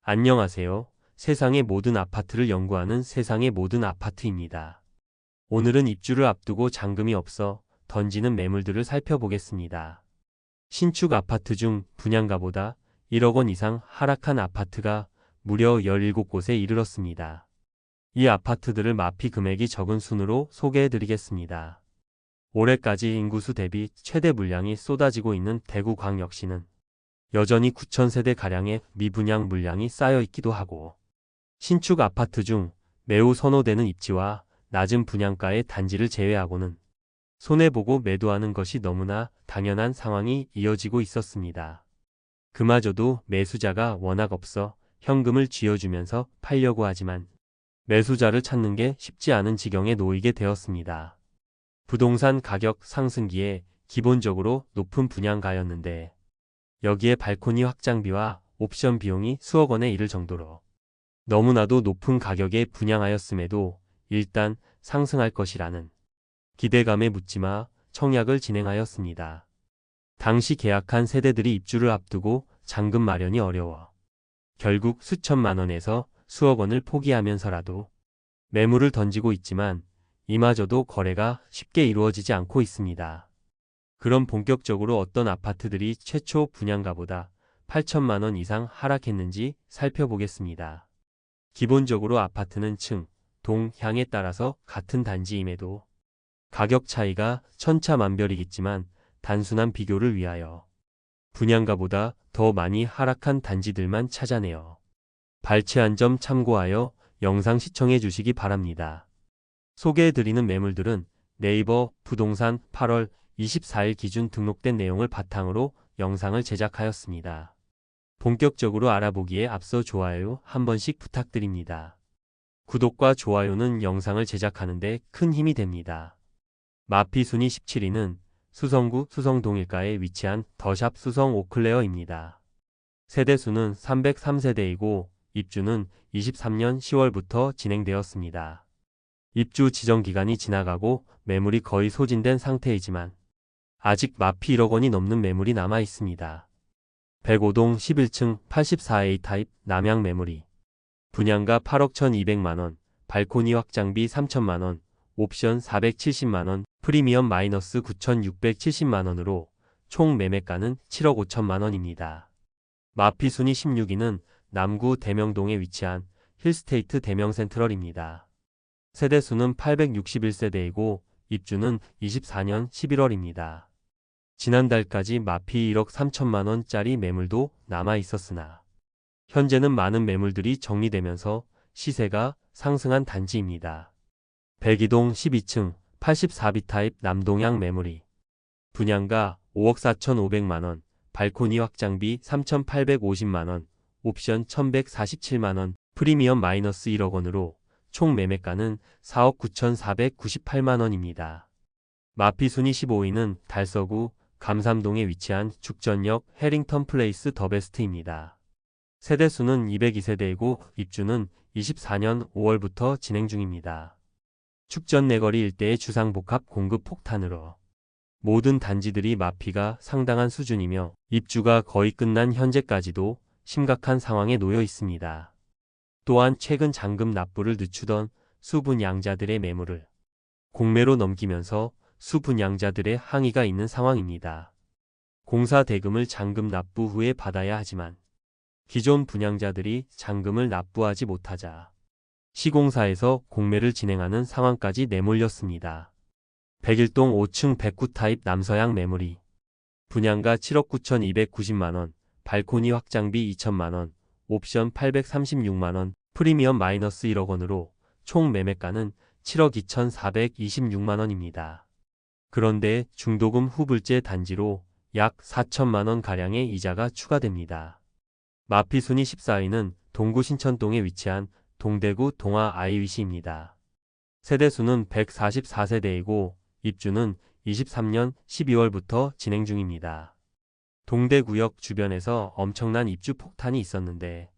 안녕하세요. 세상의 모든 아파트를 연구하는 세상의 모든 아파트입니다. 오늘은 입주를 앞두고 잔금이 없어 던지는 매물들을 살펴보겠습니다. 신축 아파트 중 분양가보다 1억 원 이상 하락한 아파트가 무려 17곳에 이르렀습니다. 이 아파트들을 마피 금액이 적은 순으로 소개해드리겠습니다. 올해까지 인구수 대비 최대 물량이 쏟아지고 있는 대구광역시는 여전히 9,000세대가량의 미분양 물량이 쌓여 있기도 하고, 신축 아파트 중 매우 선호되는 입지와 낮은 분양가의 단지를 제외하고는 손해보고 매도하는 것이 너무나 당연한 상황이 이어지고 있었습니다. 그마저도 매수자가 워낙 없어 현금을 쥐어주면서 팔려고 하지만 매수자를 찾는 게 쉽지 않은 지경에 놓이게 되었습니다. 부동산 가격 상승기에 기본적으로 높은 분양가였는데, 여기에 발코니 확장비와 옵션 비용이 수억 원에 이를 정도로 너무나도 높은 가격에 분양하였음에도 일단 상승할 것이라는 기대감에 묻지마 청약을 진행하였습니다. 당시 계약한 세대들이 입주를 앞두고 잔금 마련이 어려워 결국 수천만 원에서 수억 원을 포기하면서라도 매물을 던지고 있지만 이마저도 거래가 쉽게 이루어지지 않고 있습니다. 그럼 본격적으로 어떤 아파트들이 최초 분양가보다 8천만 원 이상 하락했는지 살펴보겠습니다. 기본적으로 아파트는 층, 동, 향에 따라서 같은 단지임에도 가격 차이가 천차만별이겠지만 단순한 비교를 위하여 분양가보다 더 많이 하락한 단지들만 찾아내어 발췌한 점 참고하여 영상 시청해 주시기 바랍니다. 소개해드리는 매물들은 네이버 부동산 8월 24일 기준 등록된 내용을 바탕으로 영상을 제작하였습니다. 본격적으로 알아보기에 앞서 좋아요 한 번씩 부탁드립니다. 구독과 좋아요는 영상을 제작하는 데 큰 힘이 됩니다. 마피 순위 17위는 수성구 수성동일가에 위치한 더샵 수성 오클레어입니다. 세대수는 303세대이고 입주는 23년 10월부터 진행되었습니다. 입주 지정 기간이 지나가고 매물이 거의 소진된 상태이지만 아직 마피 1억 원이 넘는 매물이 남아 있습니다. 105동 11층 84A 타입 남양 매물이 분양가 8억 1,200만 원, 발코니 확장비 3천만 원, 옵션 470만 원, 프리미엄 마이너스 9,670만 원으로 총 매매가는 7억 5천만 원입니다. 마피 순위 16위는 남구 대명동에 위치한 힐스테이트 대명센트럴입니다. 세대수는 861세대이고 입주는 24년 11월입니다. 지난달까지 마피 1억 3천만 원짜리 매물도 남아 있었으나 현재는 많은 매물들이 정리되면서 시세가 상승한 단지입니다. 102동 12층 84B 타입 남동향 매물이 분양가 5억 4,500만 원, 발코니 확장비 3,850만 원, 옵션 1,147만 원, 프리미엄 마이너스 1억 원으로 총 매매가는 4억 9,498만 원입니다. 마피 순위 15위는 달서구 감삼동에 위치한 죽전역 해링턴 플레이스 더베스트입니다. 세대수는 202세대이고 입주는 24년 5월부터 진행 중입니다. 축전 내거리 일대의 주상복합 공급 폭탄으로 모든 단지들이 마피가 상당한 수준이며 입주가 거의 끝난 현재까지도 심각한 상황에 놓여 있습니다. 또한 최근 잔금 납부를 늦추던 수분양자들의 매물을 공매로 넘기면서 수분양자들의 항의가 있는 상황입니다. 공사 대금을 잔금 납부 후에 받아야 하지만 기존 분양자들이 잔금을 납부하지 못하자 시공사에서 공매를 진행하는 상황까지 내몰렸습니다. 101동 5층 109 타입 남서양 매물이 분양가 7억 9,290만 원, 발코니 확장비 2천만 원, 옵션 836만 원, 프리미엄 마이너스 1억 원으로 총 매매가는 7억 2,426만 원입니다. 그런데 중도금 후불제 단지로 약 4천만 원 가량의 이자가 추가됩니다. 마피 순위 14위는 동구 신천동에 위치한 동대구 동아 아이위시입니다. 세대수는 144세대이고 입주는 23년 12월부터 진행 중입니다. 동대구역 주변에서 엄청난 입주 폭탄이 있었는데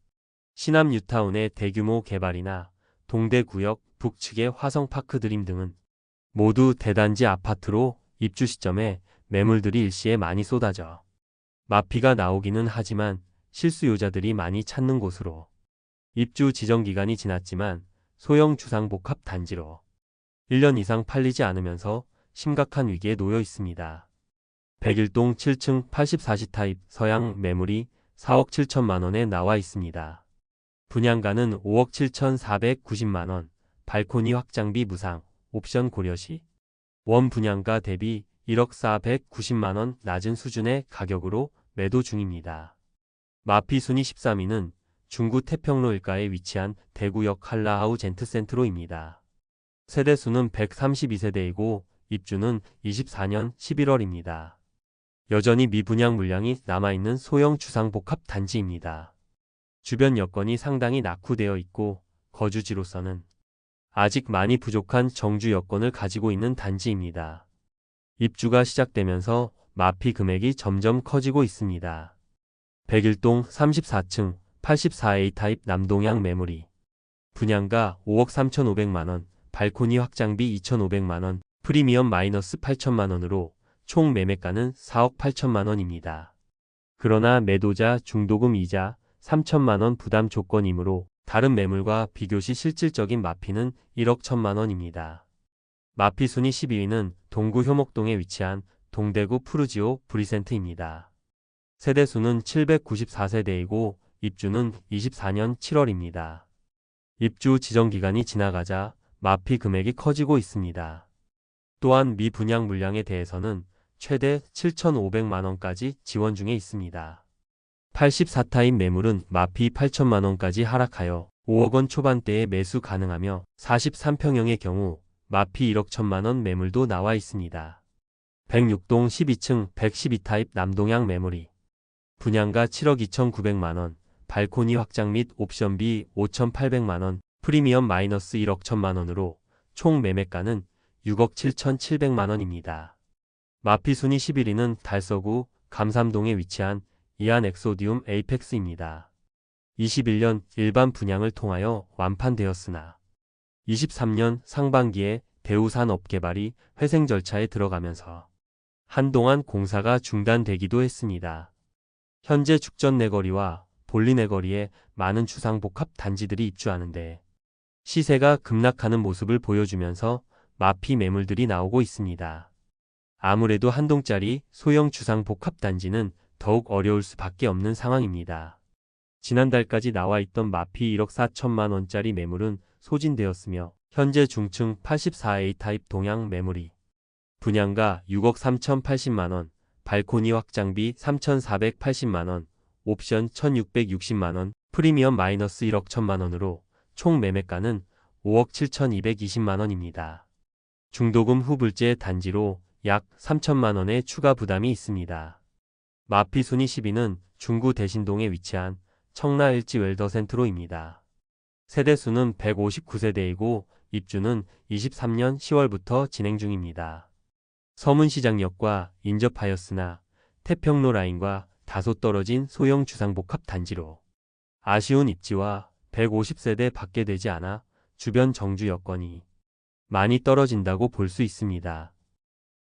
신암 뉴타운의 대규모 개발이나 동대구역 북측의 화성파크 드림 등은 모두 대단지 아파트로 입주 시점에 매물들이 일시에 많이 쏟아져 마피가 나오기는 하지만 실수요자들이 많이 찾는 곳으로 입주 지정 기간이 지났지만 소형 주상복합 단지로 1년 이상 팔리지 않으면서 심각한 위기에 놓여 있습니다. 101동 7층 84시 타입 서양 매물이 4억 7천만 원에 나와 있습니다. 분양가는 5억 7,490만 원, 발코니 확장비 무상, 옵션 고려시. 원 분양가 대비 1억 490만 원 낮은 수준의 가격으로 매도 중입니다. 마피 순위 13위는 중구 태평로 일가에 위치한 대구역 한라하우 젠트센트로입니다. 세대수는 132세대이고 입주는 24년 11월입니다. 여전히 미분양 물량이 남아있는 소형 주상복합 단지입니다. 주변 여건이 상당히 낙후되어 있고 거주지로서는 아직 많이 부족한 정주 여건을 가지고 있는 단지입니다. 입주가 시작되면서 마피 금액이 점점 커지고 있습니다. 101동 34층 84A 타입 남동향 매물이 분양가 5억 3,500만 원, 발코니 확장비 2,500만 원, 프리미엄 마이너스 8천만 원으로 총 매매가는 4억 8천만 원입니다. 그러나 매도자 중도금 이자 3천만 원 부담 조건이므로 다른 매물과 비교시 실질적인 마피는 1억 1천만 원입니다. 마피 순위 12위는 동구 효목동에 위치한 동대구 푸르지오 브리센트입니다. 세대수는 794세대이고 입주는 24년 7월입니다. 입주 지정 기간이 지나가자 마피 금액이 커지고 있습니다. 또한 미분양 물량에 대해서는 최대 7,500만 원까지 지원 중에 있습니다. 84타입 매물은 마피 8천만 원까지 하락하여 5억 원 초반대에 매수 가능하며 43평형의 경우 마피 1억 1천만 원 매물도 나와 있습니다. 106동 12층 112타입 남동향 매물이 분양가 7억 2,900만 원, 발코니 확장 및 옵션비 5,800만 원, 프리미엄 마이너스 1억 1천만 원으로 총 매매가는 6억 7,700만 원입니다. 마피 순위 11위는 달서구 감삼동에 위치한 이안 엑소디움 에이펙스입니다. 21년 일반 분양을 통하여 완판되었으나 23년 상반기에 대우산업 개발이 회생 절차에 들어가면서 한동안 공사가 중단되기도 했습니다. 현재 죽전 내거리와 볼리 내거리에 많은 주상복합 단지들이 입주하는데 시세가 급락하는 모습을 보여주면서 마피 매물들이 나오고 있습니다. 아무래도 한 동짜리 소형 주상복합 단지는 더욱 어려울 수밖에 없는 상황입니다. 지난달까지 나와 있던 마피 1억 4천만 원짜리 매물은 소진되었으며 현재 중층 84A 타입 동향 매물이 분양가 6억 3,080만 원, 발코니 확장비 3,480만 원, 옵션 1,660만 원, 프리미엄 마이너스 1억 1천만 원으로 총 매매가는 5억 7,220만 원입니다. 중도금 후불제 단지로 약 3천만 원의 추가 부담이 있습니다. 마피 순위 10위는 중구 대신동에 위치한 청라일지 웰더센트로입니다. 세대수는 159세대이고 입주는 23년 10월부터 진행 중입니다. 서문시장역과 인접하였으나 태평로 라인과 다소 떨어진 소형 주상복합 단지로 아쉬운 입지와 150세대 밖에 되지 않아 주변 정주 여건이 많이 떨어진다고 볼 수 있습니다.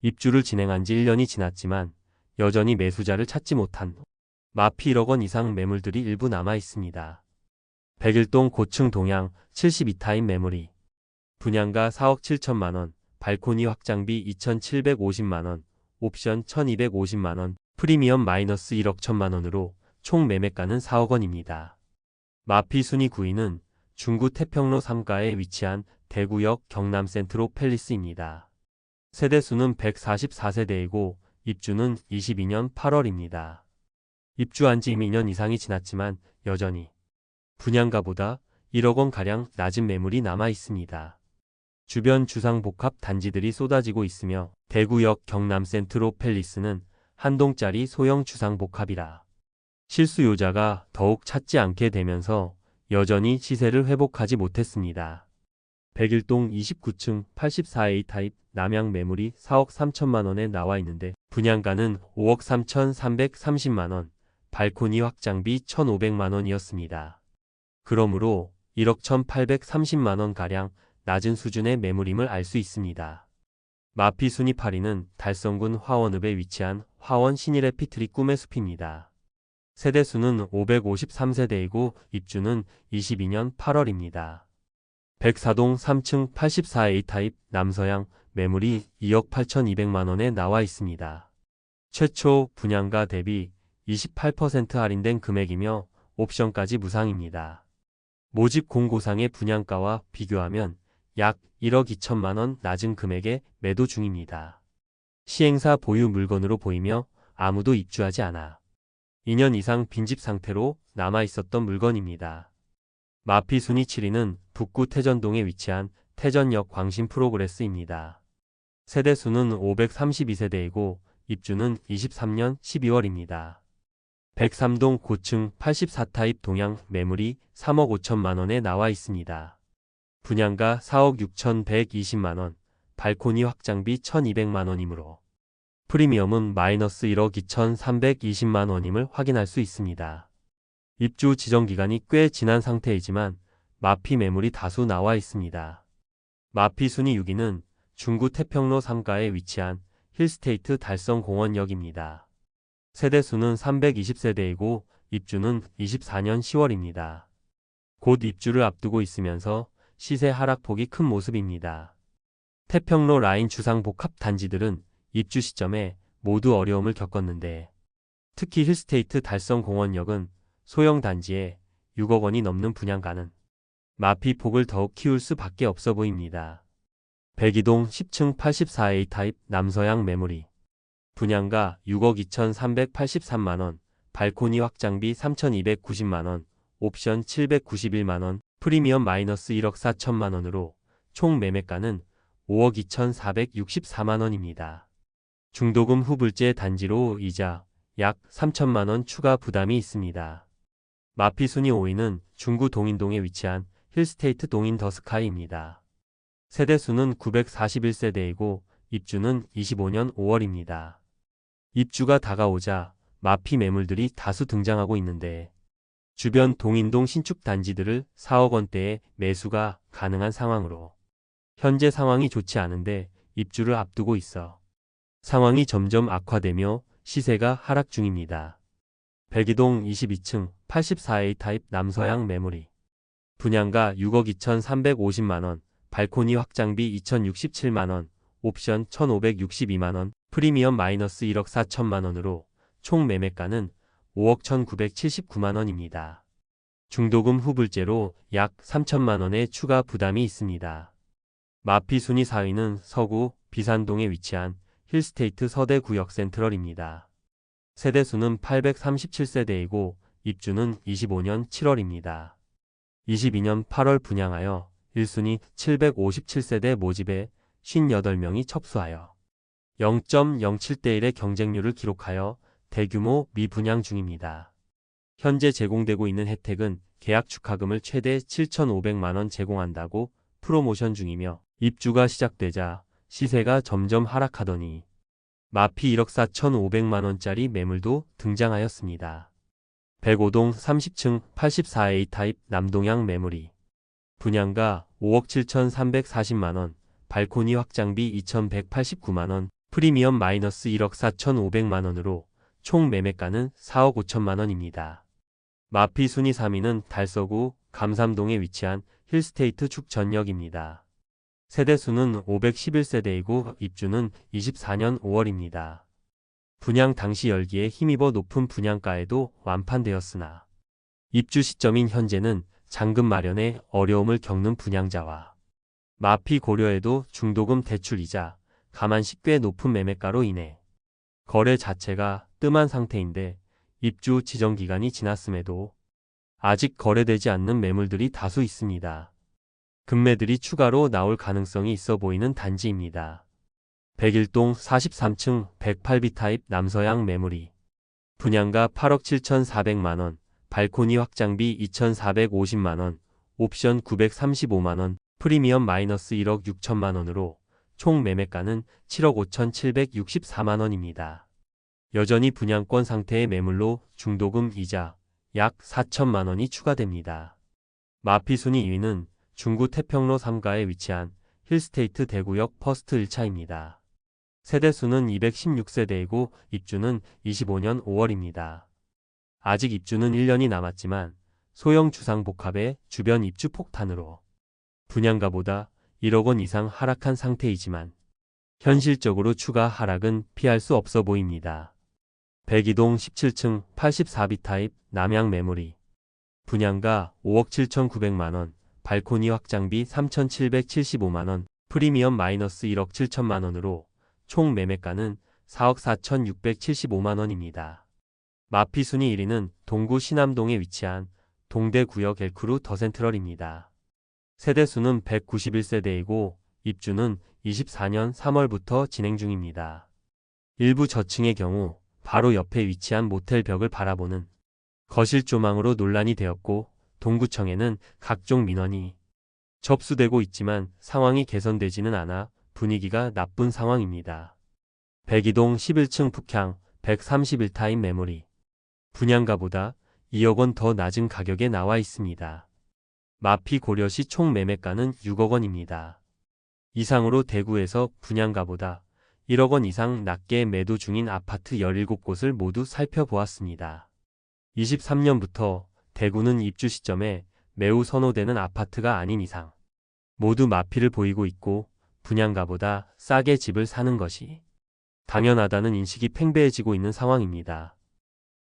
입주를 진행한 지 1년이 지났지만 여전히 매수자를 찾지 못한 마피 1억 원 이상 매물들이 일부 남아 있습니다. 101동 고층 동향 72타입 매물이 분양가 4억 7천만 원, 발코니 확장비 2,750만 원, 옵션 1,250만 원, 프리미엄 마이너스 1억 1천만 원으로 총 매매가는 4억 원입니다. 마피 순위 9위는 중구 태평로 3가에 위치한 대구역 경남센트로 팰리스입니다. 세대수는 144세대이고 입주는 22년 8월입니다. 입주한 지 2년 이상이 지났지만 여전히 분양가보다 1억 원가량 낮은 매물이 남아 있습니다. 주변 주상복합 단지들이 쏟아지고 있으며 대구역 경남센트로 팰리스는 한 동짜리 소형 주상복합이라 실수요자가 더욱 찾지 않게 되면서 여전히 시세를 회복하지 못했습니다. 101동 29층 84A 타입 남향 매물이 4억 3천만 원에 나와 있는데 분양가는 5억 3,330만 원, 발코니 확장비 1,500만 원이었습니다. 그러므로 1억 1,830만 원가량 낮은 수준의 매물임을 알 수 있습니다. 마피 순위 8위는 달성군 화원읍에 위치한 화원 신일의 피트리 꿈의 숲입니다. 세대수는 553세대이고 입주는 22년 8월입니다. 104동 3층 84A 타입 남서양 매물이 2억 8,200만원에 나와 있습니다. 최초 분양가 대비 28% 할인된 금액이며 옵션까지 무상입니다. 모집 공고상의 분양가와 비교하면 약 1억 2천만원 낮은 금액에 매도 중입니다. 시행사 보유 물건으로 보이며 아무도 입주하지 않아 2년 이상 빈집 상태로 남아있었던 물건입니다. 마피 순위 7위는 북구 태전동에 위치한 태전역 광신 프로그레스입니다. 세대수는 532세대이고 입주는 23년 12월입니다. 103동 고층 84타입 동양 매물이 3억 5천만원에 나와 있습니다. 분양가 4억 6,120만원, 발코니 확장비 1,200만원이므로 프리미엄은 마이너스 1억 2,320만원임을 확인할 수 있습니다. 입주 지정기간이 꽤 지난 상태이지만 마피 매물이 다수 나와 있습니다. 마피 순위 6위는 중구 태평로 3가에 위치한 힐스테이트 달성공원역입니다. 세대수는 320세대이고 입주는 24년 10월입니다. 곧 입주를 앞두고 있으면서 시세 하락폭이 큰 모습입니다. 태평로 라인 주상 복합 단지들은 입주 시점에 모두 어려움을 겪었는데 특히 힐스테이트 달성공원역은 소형 단지에 6억 원이 넘는 분양가는 마피 폭을 더욱 키울 수밖에 없어 보입니다. 102동 10층 84A 타입 남서양 매물이 분양가 6억 2,383만원, 발코니 확장비 3,290만원, 옵션 791만원, 프리미엄 마이너스 1억 4천만원으로 총 매매가는 5억 2,464만원입니다. 중도금 후불제 단지로 이자 약 3천만원 추가 부담이 있습니다. 마피 순위 5위는 중구 동인동에 위치한 힐스테이트 동인 더스카이입니다. 세대수는 941세대이고 입주는 25년 5월입니다. 입주가 다가오자 마피 매물들이 다수 등장하고 있는데 주변 동인동 신축 단지들을 4억 원대에 매수가 가능한 상황으로 현재 상황이 좋지 않은데 입주를 앞두고 있어 상황이 점점 악화되며 시세가 하락 중입니다. 102동 22층 84A 타입 남서양 매물이 분양가 6억 2,350만원, 발코니 확장비 2,067만원, 옵션 1,562만원, 프리미엄 마이너스 1억 4천만원으로 총 매매가는 5억 1,979만원입니다. 중도금 후불제로 약 3천만원의 추가 부담이 있습니다. 마피 순위 4위는 서구 비산동에 위치한 힐스테이트 서대구역 센트럴입니다. 세대수는 837세대이고 입주는 25년 7월입니다. 22년 8월 분양하여 1순위 757세대 모집에 58명이 접수하여 0.07대 1의 경쟁률을 기록하여 대규모 미분양 중입니다. 현재 제공되고 있는 혜택은 계약 축하금을 최대 7,500만원 제공한다고 프로모션 중이며 입주가 시작되자 시세가 점점 하락하더니 마피 1억 4,500만원짜리 매물도 등장하였습니다. 105동 30층 84A 타입 남동양 매물이 분양가 5억 7,340만원, 발코니 확장비 2,189만원, 프리미엄 마이너스 1억 4,500만원으로 총 매매가는 4억 5천만원입니다. 마피 순위 3위는 달서구 감삼동에 위치한 힐스테이트 축전역입니다. 세대수는 511세대이고 입주는 24년 5월입니다. 분양 당시 열기에 힘입어 높은 분양가에도 완판되었으나 입주 시점인 현재는 잔금 마련에 어려움을 겪는 분양자와 마피 고려에도 중도금 대출이자 가만시 꽤 높은 매매가로 인해 거래 자체가 뜸한 상태인데 입주 지정 기간이 지났음에도 아직 거래되지 않는 매물들이 다수 있습니다. 급매들이 추가로 나올 가능성이 있어 보이는 단지입니다. 101동 43층 108B 타입 남서양 매물이 분양가 8억 7,400만원, 발코니 확장비 2,450만원, 옵션 935만원, 프리미엄 마이너스 1억 6천만원으로 총 매매가는 7억 5,764만원입니다. 여전히 분양권 상태의 매물로 중도금 이자 약 4천만원이 추가됩니다. 마피 순위 2위는 중구 태평로 3가에 위치한 힐스테이트 대구역 퍼스트 1차입니다. 세대수는 216세대이고 입주는 25년 5월입니다. 아직 입주는 1년이 남았지만 소형 주상복합의 주변 입주 폭탄으로 분양가보다 1억 원 이상 하락한 상태이지만 현실적으로 추가 하락은 피할 수 없어 보입니다. 백이동 17층 84B 타입 남양 매물이 분양가 5억 7,900만원, 발코니 확장비 3,775만원, 프리미엄 마이너스 1억 7천만원으로 총 매매가는 4억 4,675만원입니다. 마피 순위 1위는 동구 신암동에 위치한 동대구역 엘크루 더센트럴입니다. 세대수는 191세대이고 입주는 24년 3월부터 진행 중입니다. 일부 저층의 경우 바로 옆에 위치한 모텔 벽을 바라보는 거실 조망으로 논란이 되었고 동구청에는 각종 민원이 접수되고 있지만 상황이 개선되지는 않아 분위기가 나쁜 상황입니다. 백이동 11층 북향 131타입 매물이 분양가보다 2억 원 더 낮은 가격에 나와 있습니다. 마피 고려시 총 매매가는 6억 원입니다. 이상으로 대구에서 분양가보다 1억 원 이상 낮게 매도 중인 아파트 17곳을 모두 살펴보았습니다. 23년부터 대구는 입주 시점에 매우 선호되는 아파트가 아닌 이상 모두 마피를 보이고 있고 분양가보다 싸게 집을 사는 것이 당연하다는 인식이 팽배해지고 있는 상황입니다.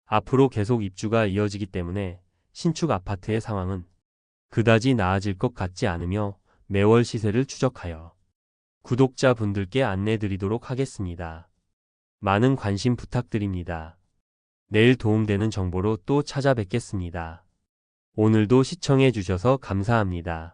앞으로 계속 입주가 이어지기 때문에 신축 아파트의 상황은 그다지 나아질 것 같지 않으며 매월 시세를 추적하여 구독자분들께 안내드리도록 하겠습니다. 많은 관심 부탁드립니다. 내일 도움되는 정보로 또 찾아뵙겠습니다. 오늘도 시청해 주셔서 감사합니다.